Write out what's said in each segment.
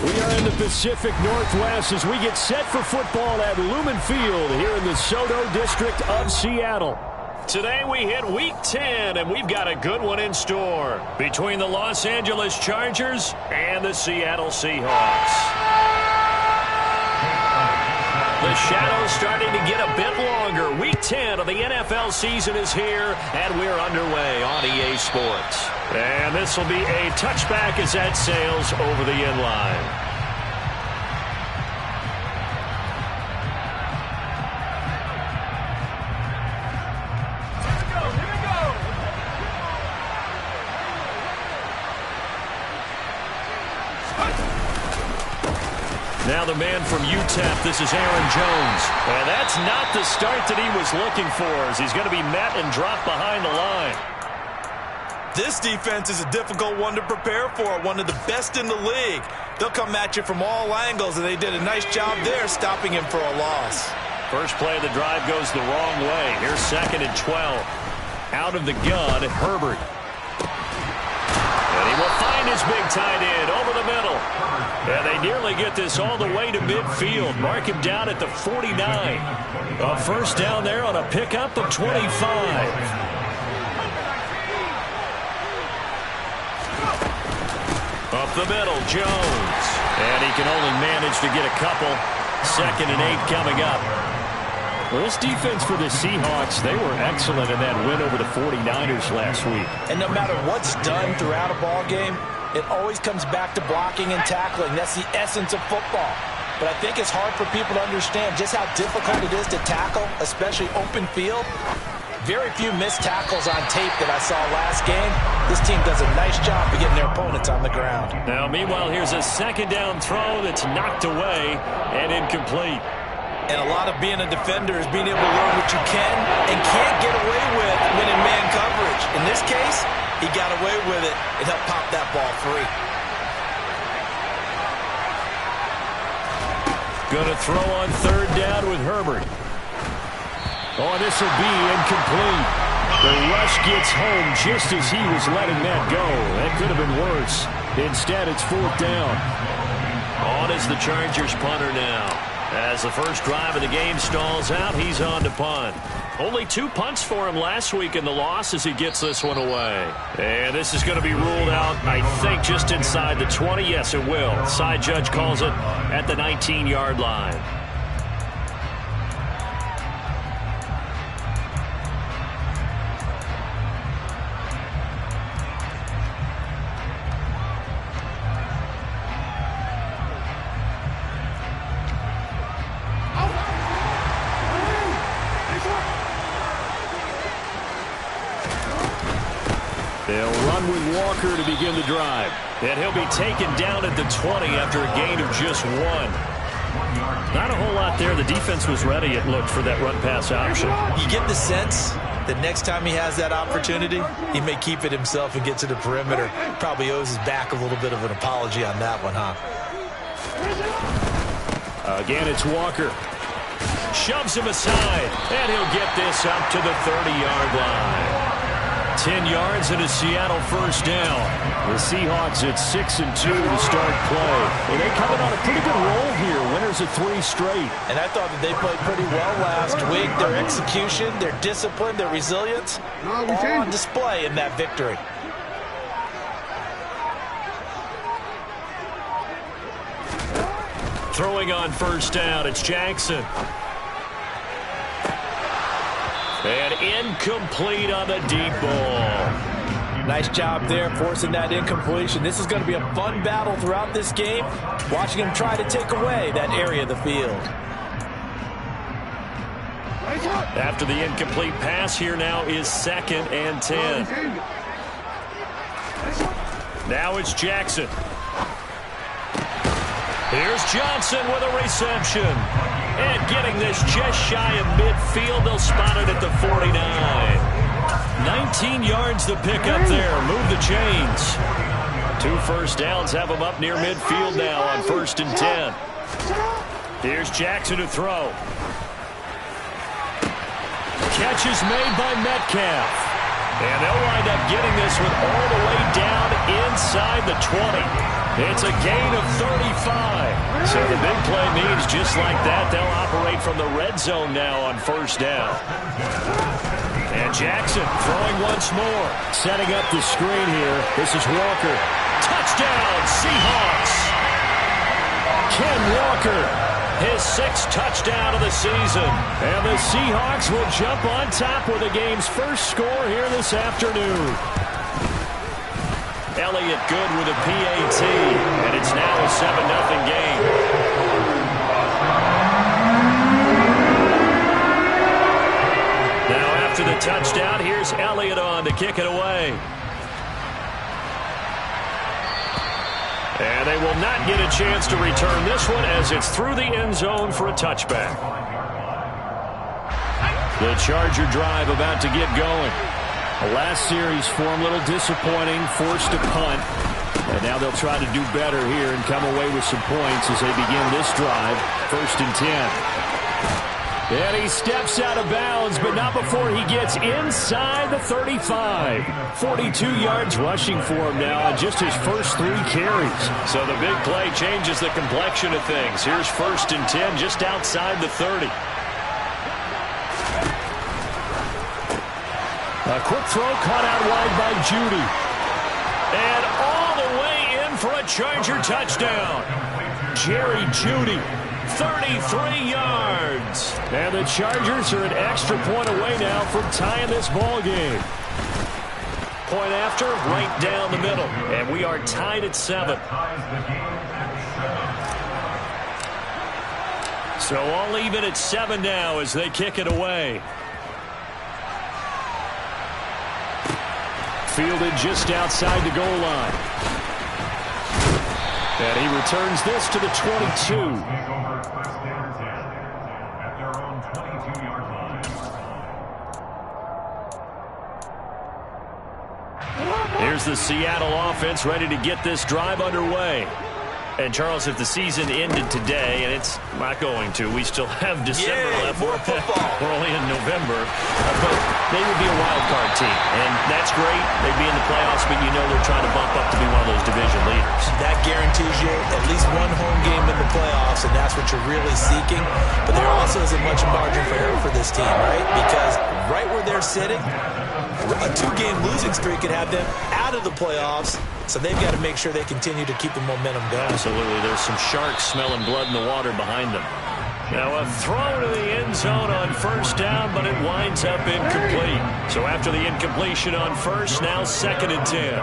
We are in the Pacific Northwest as we get set for football at Lumen Field here in the SoDo district of Seattle. Today we hit Week 10, and we've got a good one in store between the Los Angeles Chargers and the Seattle Seahawks. The shadow's starting to get a bit longer. Week 10 of the NFL season is here, and we're underway on EA Sports. And this will be a touchback as that sails over the end line. Now the man from UTEP, this is Aaron Jones. And that's not the start that he was looking for, as he's going to be met and dropped behind the line. This defense is a difficult one to prepare for, one of the best in the league. They'll come at you from all angles, and they did a nice job there stopping him for a loss. First play of the drive goes the wrong way. Here's 2nd and 12. Out of the gun, Herbert. And he will find his big tight end over the middle. And they nearly get this all the way to midfield. Mark him down at the 49. A first down there on a pickup of 25. Up the middle, Jones. And he can only manage to get a couple. 2nd and 8 coming up. Well, this defense for the Seahawks, they were excellent in that win over the 49ers last week. And no matter what's done throughout a ball game, it always comes back to blocking and tackling. That's the essence of football. But I think it's hard for people to understand just how difficult it is to tackle, especially open field. Very few missed tackles on tape that I saw last game. This team does a nice job of getting their opponents on the ground. Now, meanwhile, here's a 2nd down throw that's knocked away and incomplete. And a lot of being a defender is being able to learn what you can and can't get away with when in man coverage. In this case, he got away with it and helped pop that ball free. Going to throw on 3rd down with Herbert. Oh, this will be incomplete. The rush gets home just as he was letting that go. That could have been worse. Instead, it's 4th down. On is the Chargers punter now. As the first drive of the game stalls out, he's on to punt. Only 2 punts for him last week in the loss as he gets this one away. And this is going to be ruled out, I think, just inside the 20. Yes, it will. Side judge calls it at the 19-yard line. They'll run with Walker to begin the drive. And he'll be taken down at the 20 after a gain of just 1. Not a whole lot there. The defense was ready, it looked, for that run-pass option. You get the sense that next time he has that opportunity, he may keep it himself and get to the perimeter. Probably owes his back a little bit of an apology on that one, huh? Again, it's Walker. Shoves him aside, and he'll get this up to the 30-yard line. 10 yards and a Seattle first down. The Seahawks at 6-2 to start play. And they coming on a pretty good roll here. Winners of 3 straight. And I thought that they played pretty well last week. Their execution, their discipline, their resilience, all on display in that victory. Throwing on first down, it's Jackson. And incomplete on the deep ball. Nice job there forcing that incompletion. This is going to be a fun battle throughout this game. Watching him try to take away that area of the field. After the incomplete pass, here now is 2nd and 10. Now it's Jackson. Here's Johnson with a reception. And getting this just shy of midfield, they'll spot it at the 49. 19 yards to pick up there. Move the chains. 2 first downs have them up near midfield now on 1st and 10. Here's Jackson to throw. Catch is made by Metcalf. And they'll wind up getting this one all the way down inside the 20. It's a gain of 35. So the big play means just like that, they'll operate from the red zone now on first down. And Jackson throwing once more. Setting up the screen here. This is Walker. Touchdown, Seahawks. Ken Walker, his 6th touchdown of the season. And the Seahawks will jump on top with the game's first score here this afternoon. Elliott good with a PAT, and it's now a 7-0 game. Now after the touchdown, here's Elliott on to kick it away. And they will not get a chance to return this one as it's through the end zone for a touchback. The Charger drive about to get going. The last series for them, a little disappointing, forced to punt. And now they'll try to do better here and come away with some points as they begin this drive, 1st and 10. And he steps out of bounds, but not before he gets inside the 35. 42 yards rushing for him now on just his first 3 carries. So the big play changes the complexion of things. Here's 1st and 10 just outside the 30. A quick throw caught out wide by Judy. And all the way in for a Charger touchdown. Jerry Judy, 33 yards. And the Chargers are an extra point away now from tying this ball game. Point after, right down the middle. And we are tied at 7. So all even at 7 now as they kick it away. Fielded just outside the goal line. And he returns this to the 22. Here's the Seattle offense ready to get this drive underway. And, Charles, if the season ended today, and it's not going to, we still have December left. More football. We're only in November. But they would be a wild card team. And that's great. They'd be in the playoffs, but you know they're trying to bump up to be one of those division leaders. That guarantees you at least one home game in the playoffs, and that's what you're really seeking. But there also isn't much margin for error for this team, right? Because right where they're sitting, a 2-game losing streak could have them out of the playoffs. So they've got to make sure they continue to keep the momentum going. Absolutely. There's some sharks smelling blood in the water behind them. Now a throw to the end zone on first down, but it winds up incomplete. So after the incompletion on first, now 2nd and 10.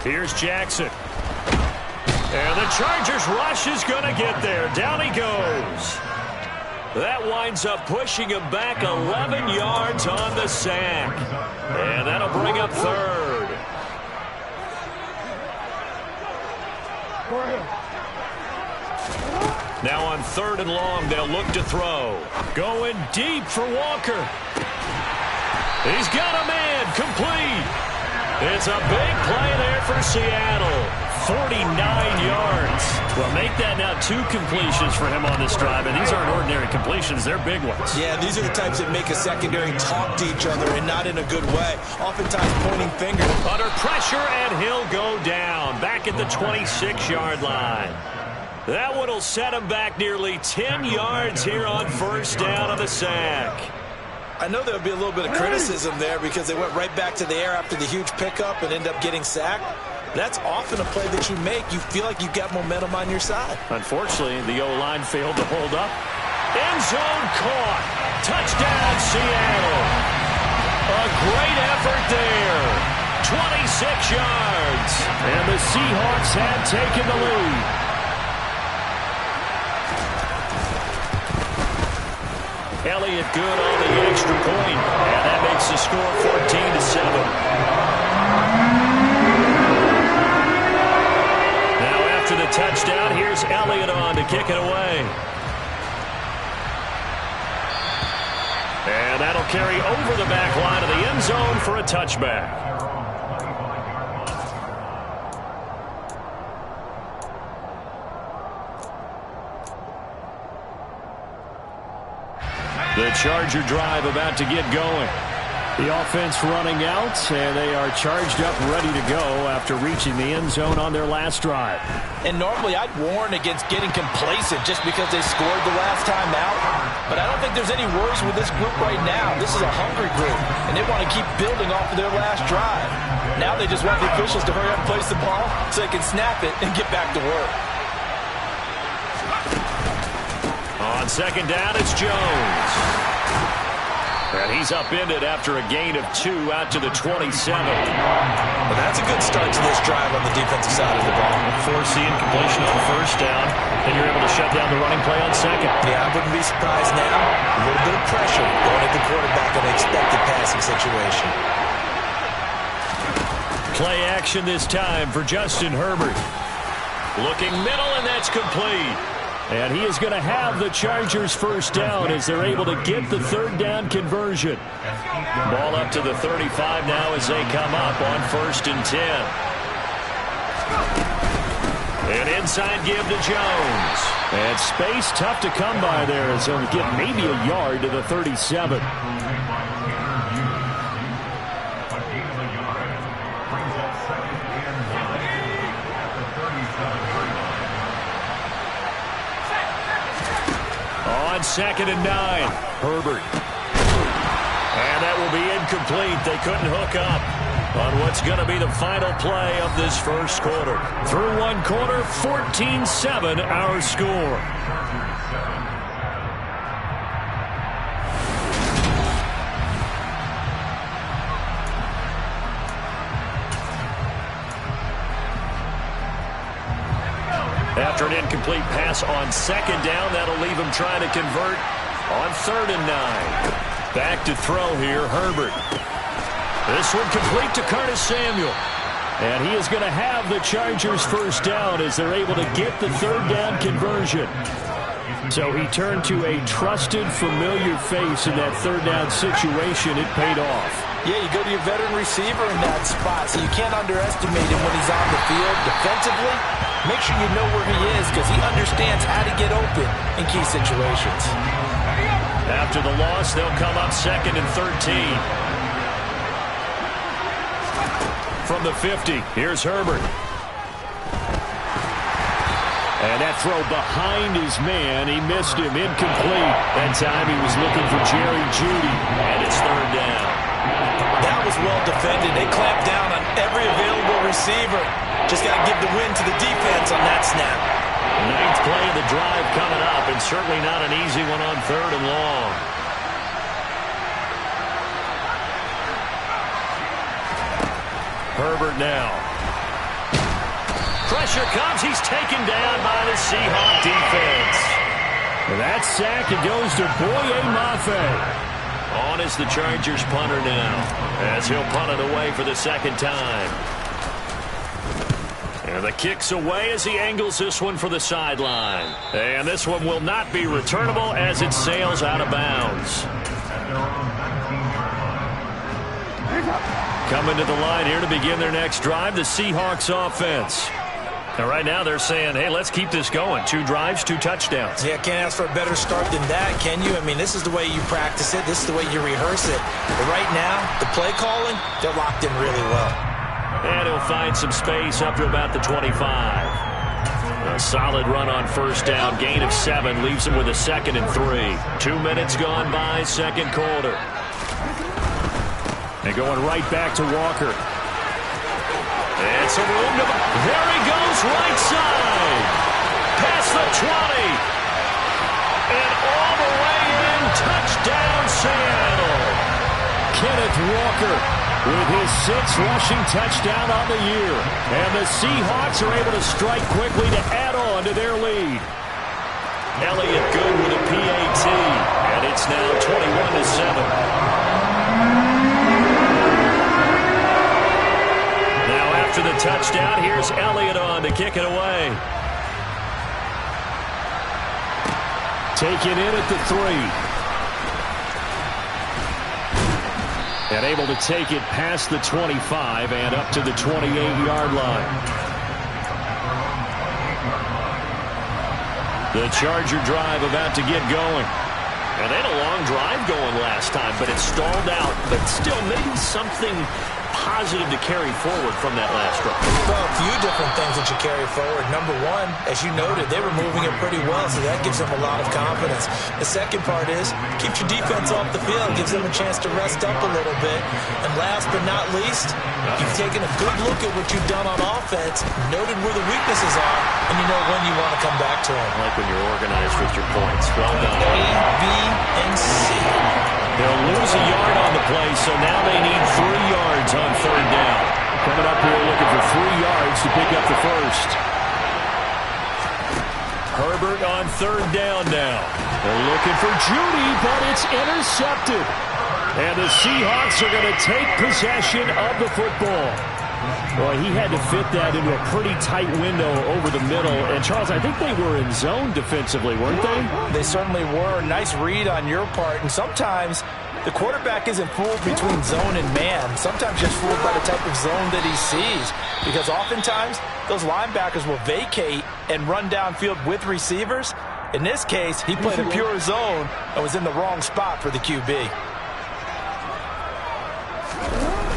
Here's Jackson. And the Chargers rush is going to get there. Down he goes. That winds up pushing him back 11 yards on the sack. And that'll bring up 3rd. Now on 3rd and long, they'll look to throw. Going deep for Walker. He's got a man, complete. It's a big play there for Seattle. 49 yards. Well, make that now 2 completions for him on this drive, and these aren't ordinary completions. They're big ones. Yeah, these are the types that make a secondary talk to each other, and not in a good way. Oftentimes pointing fingers. Under pressure, and he'll go down. Back at the 26-yard line. That one will set him back nearly 10 yards here on first down of the sack. I know there would be a little bit of criticism there because they went right back to the air after the huge pickup and end up getting sacked. That's often a play that you make. You feel like you've got momentum on your side. Unfortunately, the O-line failed to hold up. End zone caught. Touchdown, Seattle. A great effort there. 26 yards. And the Seahawks have taken the lead. Elliott good on the extra point. And that makes the score 14-7. After the touchdown, here's Elliott on to kick it away. And that'll carry over the back line of the end zone for a touchback. The Charger drive about to get going. The offense running out, and they are charged up, ready to go after reaching the end zone on their last drive. And normally I'd warn against getting complacent just because they scored the last time out. But I don't think there's any worries with this group right now. This is a hungry group, and they want to keep building off of their last drive. Now they just want the officials to hurry up and place the ball so they can snap it and get back to work. On second down, it's Jones. And he's upended after a gain of 2 out to the 27. Well, that's a good start to this drive on the defensive side of the ball. Forcing completion on first down, and you're able to shut down the running play on second. Yeah, I wouldn't be surprised now. A little bit of pressure going at the quarterback in an expected passing situation. Play action this time for Justin Herbert. Looking middle, and that's complete. And he is going to have the Chargers first down as they're able to get the third down conversion. Ball up to the 35 now as they come up on 1st and 10. An inside give to Jones. And space tough to come by there as they'll get maybe a yard to the 37. On 2nd and 9, Herbert. And that will be incomplete. They couldn't hook up on what's going to be the final play of this first quarter. Through one quarter, 14-7 our score. After an incomplete pass on 2nd down, that'll leave him trying to convert on 3rd and 9. Back to throw here, Herbert. This one complete to Curtis Samuel. And he is going to have the Chargers first down as they're able to get the third down conversion. So he turned to a trusted, familiar face in that third down situation. It paid off. Yeah, you go to your veteran receiver in that spot, so you can't underestimate him when he's on the field defensively. Make sure you know where he is because he understands how to get open in key situations. After the loss, they'll come up 2nd and 13. From the 50, here's Herbert. And that throw behind his man, he missed him, incomplete. That time he was looking for Jerry Jeudy, and it's 3rd down. That was well defended. They clamped down on every available receiver. Just got to give the win to the defense on that snap. 9th play of the drive coming up, and certainly not an easy one on 3rd and long. Herbert now. Pressure comes. He's taken down by the Seahawk defense. That sack, it goes to Boye Mafe. On is the Chargers punter now, as he'll punt it away for the 2nd time. And the kick's away as he angles this one for the sideline. And this one will not be returnable as it sails out of bounds. Coming to the line here to begin their next drive, the Seahawks offense. And right now they're saying, hey, let's keep this going. 2 drives, 2 touchdowns. Yeah, can't ask for a better start than that, can you? I mean, this is the way you practice it. This is the way you rehearse it. But right now, the play calling, they're locked in really well. And he'll find some space up to about the 25. A solid run on 1st down. Gain of 7 leaves him with a 2nd and 3. 2 minutes gone by, 2nd quarter. And going right back to Walker. And some room to... There he goes, right side. Past the 20. And all the way in. Touchdown, Seattle. Kenneth Walker with his 6th rushing touchdown on the year. And the Seahawks are able to strike quickly to add on to their lead. Elliott good with a PAT. And it's now 21-7. After the touchdown, here's Elliott on to kick it away. Taken in at the 3. And able to take it past the 25 and up to the 28-yard line. The Charger drive about to get going. And they had a long drive going last time, but it stalled out. But still, maybe something positive to carry forward from that last drive. Well, a few different things that you carry forward. Number one, as you noted, they were moving it pretty well, so that gives them a lot of confidence. The second part is, keeps your defense off the field, gives them a chance to rest up a little bit. And last but not least, you've taken a good look at what you've done on offense, noted where the weaknesses are, and you know when you want to come back to them. I like when you're organized with your points. Well done. A, B, and C. They'll lose a yard on the play, so now they need 3 yards on third down. Coming up here looking for 3 yards to pick up the first. Herbert on third down now. They're looking for Judy, but it's intercepted. And the Seahawks are going to take possession of the football. Well, he had to fit that into a pretty tight window over the middle. And, Charles, I think they were in zone defensively, weren't they? They certainly were. Nice read on your part. And sometimes the quarterback isn't fooled between zone and man. Sometimes just fooled by the type of zone that he sees. Because oftentimes those linebackers will vacate and run downfield with receivers. In this case, he played a pure zone and was in the wrong spot for the QB.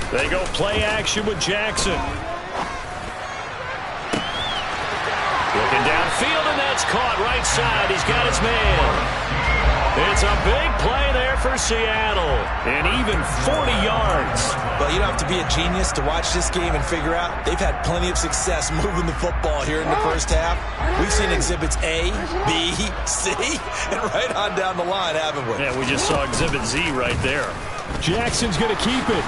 They go play action with Jackson. Looking downfield, and that's caught right side. He's got his man. It's a big play there for Seattle. And even 40 yards. Well, you don't have to be a genius to watch this game and figure out they've had plenty of success moving the football here in the first half. We've seen exhibits A, B, C, and right on down the line, haven't we? Yeah, we just saw exhibit Z right there. Jackson's going to keep it.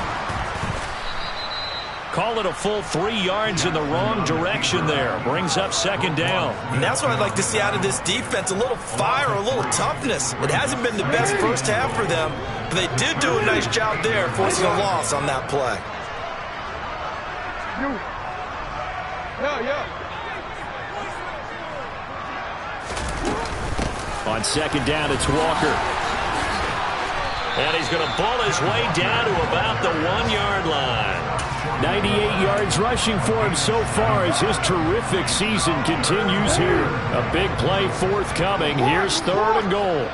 Call it a full 3 yards in the wrong direction there. Brings up second down. And that's what I'd like to see out of this defense. A little fire, a little toughness. It hasn't been the best first half for them, but they did do a nice job there forcing a loss on that play. On second down, it's Walker. And he's going to ball his way down to about the 1-yard line. 98 yards rushing for him so far as his terrific season continues here. A big play forthcoming. Here's third and goal.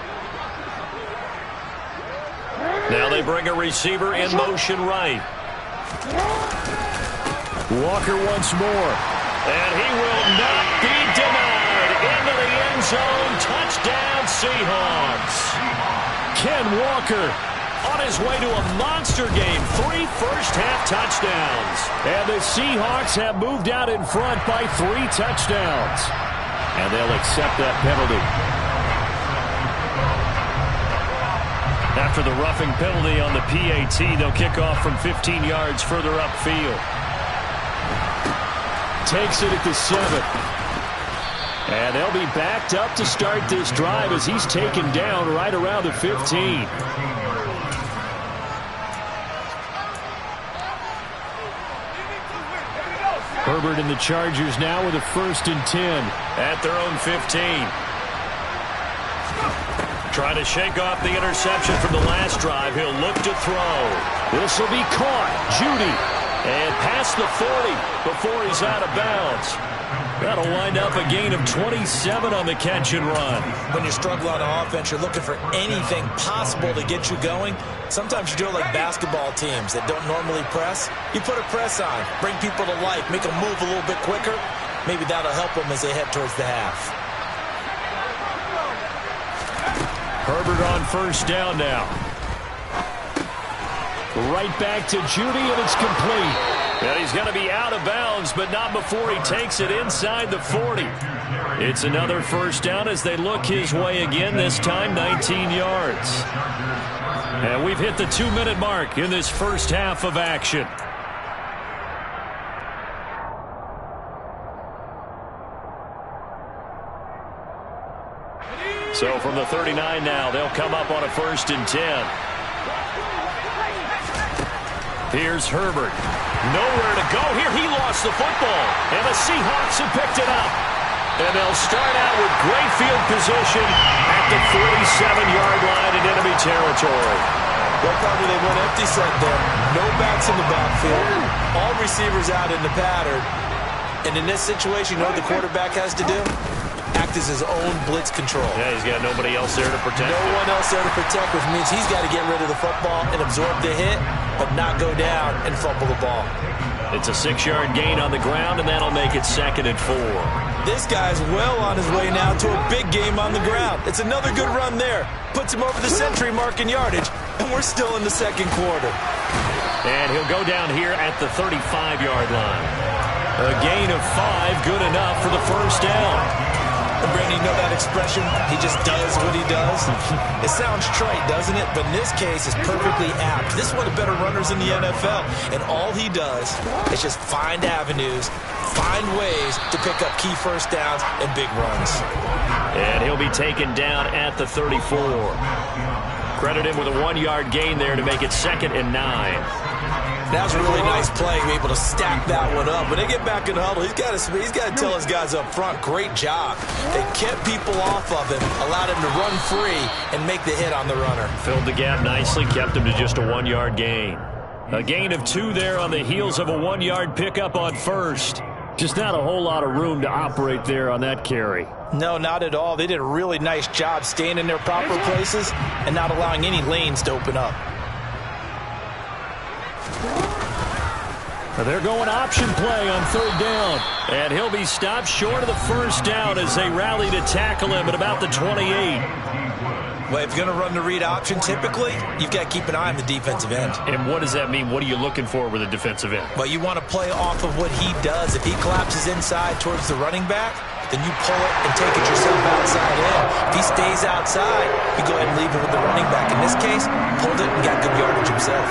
Now they bring a receiver in motion right. Walker once more. And he will not be denied. Into the end zone. Touchdown Seahawks. Ken Walker on his way to a monster game. 3 first-half touchdowns. And the Seahawks have moved out in front by 3 touchdowns. And they'll accept that penalty. After the roughing penalty on the PAT, they'll kick off from 15 yards further upfield. Takes it at the 7. And they'll be backed up to start this drive as he's taken down right around the 15. Herbert and the Chargers now with a 1st and 10 at their own 15. Trying to shake off the interception from the last drive. He'll look to throw. This will be caught. Judy. And past the 40 before he's out of bounds. That'll wind up a gain of 27 on the catch and run. When you struggle on offense, you're looking for anything possible to get you going. Sometimes you do it like basketball teams that don't normally press. You put a press on, bring people to life, make them move a little bit quicker. Maybe that'll help them as they head towards the half. Herbert on 1st down now. Right back to Judy, and it's complete. And he's going to be out of bounds, but not before he takes it inside the 40. It's another 1st down as they look his way again, this time 19 yards. And we've hit the 2-minute mark in this first half of action. So from the 39 now, they'll come up on a 1st and 10. Here's Herbert. Nowhere to go here. He lost the football. And the Seahawks have picked it up. And they'll start out with great field position at the 47-yard line in enemy territory. Well, probably they went empty set there. No backs in the backfield. All receivers out in the pattern. And in this situation, you know what the quarterback has to do? practice his own blitz control. Yeah, he's got nobody else there to protect. No one else there to protect, which means he's got to get rid of the football and absorb the hit, but not go down and fumble the ball. It's a 6-yard gain on the ground, and that'll make it 2nd and 4. This guy's well on his way now to a big game on the ground. It's another good run there. Puts him over the century mark in yardage, and we're still in the 2nd quarter. And he'll go down here at the 35-yard line. A gain of 5, good enough for the first down. And Brandon, you know that expression? He just does what he does. It sounds trite, doesn't it? But in this case, it's perfectly apt. This is one of the better runners in the NFL. And all he does is just find avenues, find ways to pick up key first downs and big runs. And he'll be taken down at the 34. Credit him with a 1-yard gain there to make it 2nd and 9. That was a really nice play, able to stack that one up. When they get back in the huddle, he's got to tell his guys up front, great job. They kept people off of him, allowed him to run free and make the hit on the runner. Filled the gap nicely, kept him to just a 1-yard gain. A gain of 2 there on the heels of a 1-yard pickup on first. Just not a whole lot of room to operate there on that carry. No, not at all. They did a really nice job staying in their proper places and not allowing any lanes to open up. They're going option play on 3rd down. And he'll be stopped short of the first down as they rally to tackle him at about the 28. Well, if you're going to run the read option, typically, you've got to keep an eye on the defensive end. And what does that mean? What are you looking for with a defensive end? Well, you want to play off of what he does. If he collapses inside towards the running back, then you pull it and take it yourself outside in. If he stays outside, you go ahead and leave it with the running back. In this case, pulled it and got good yardage himself.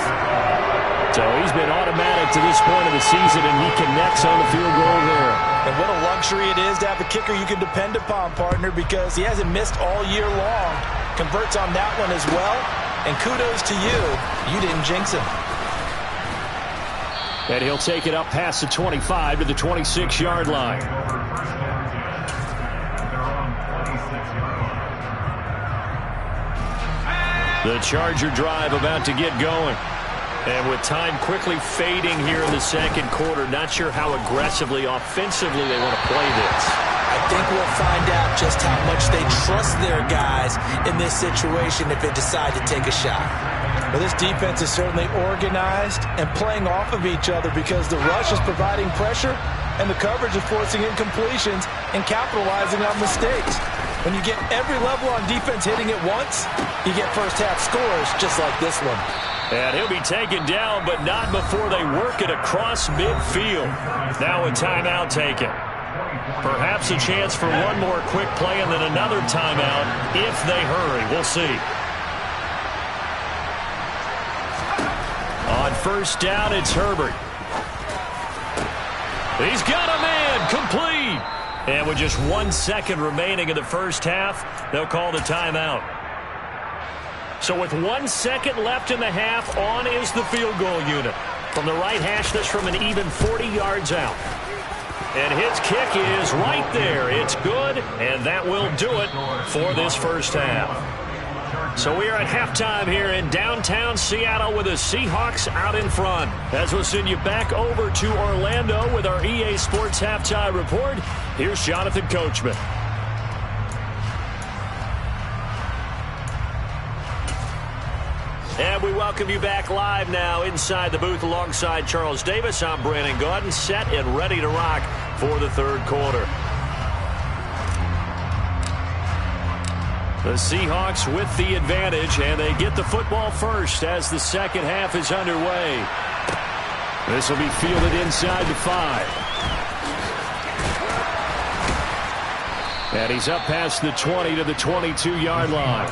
So he's been automatic to this point of the season, and he connects on the field goal there. And what a luxury it is to have a kicker you can depend upon, partner, because he hasn't missed all year long. Converts on that one as well, and kudos to you. You didn't jinx him. And he'll take it up past the 25 to the 26-yard line. The Charger drive about to get going. And with time quickly fading here in the 2nd quarter, not sure how aggressively, offensively they want to play this. I think we'll find out just how much they trust their guys in this situation if they decide to take a shot. Well, this defense is certainly organized and playing off of each other because the rush is providing pressure and the coverage is forcing incompletions and capitalizing on mistakes. When you get every level on defense hitting at once, you get first-half scores just like this one. And he'll be taken down, but not before they work it across midfield. Now a timeout taken. Perhaps a chance for one more quick play and then another timeout if they hurry. We'll see. On 1st down, it's Herbert. He's got a man, complete. And with just 1 second remaining in the first half, they'll call the timeout. So with 1 second left in the half, on is the field goal unit. From the right hash, this from an even 40 yards out. And his kick is right there. It's good, and that will do it for this first half. So we are at halftime here in downtown Seattle with the Seahawks out in front. As we'll send you back over to Orlando with our EA Sports Halftime Report, here's Jonathan Coachman. And we welcome you back live now inside the booth alongside Charles Davis. I'm Brandon Gaudin, set and ready to rock for the 3rd quarter. The Seahawks with the advantage, and they get the football first as the 2nd half is underway. This will be fielded inside the 5. And he's up past the 20 to the 22-yard line.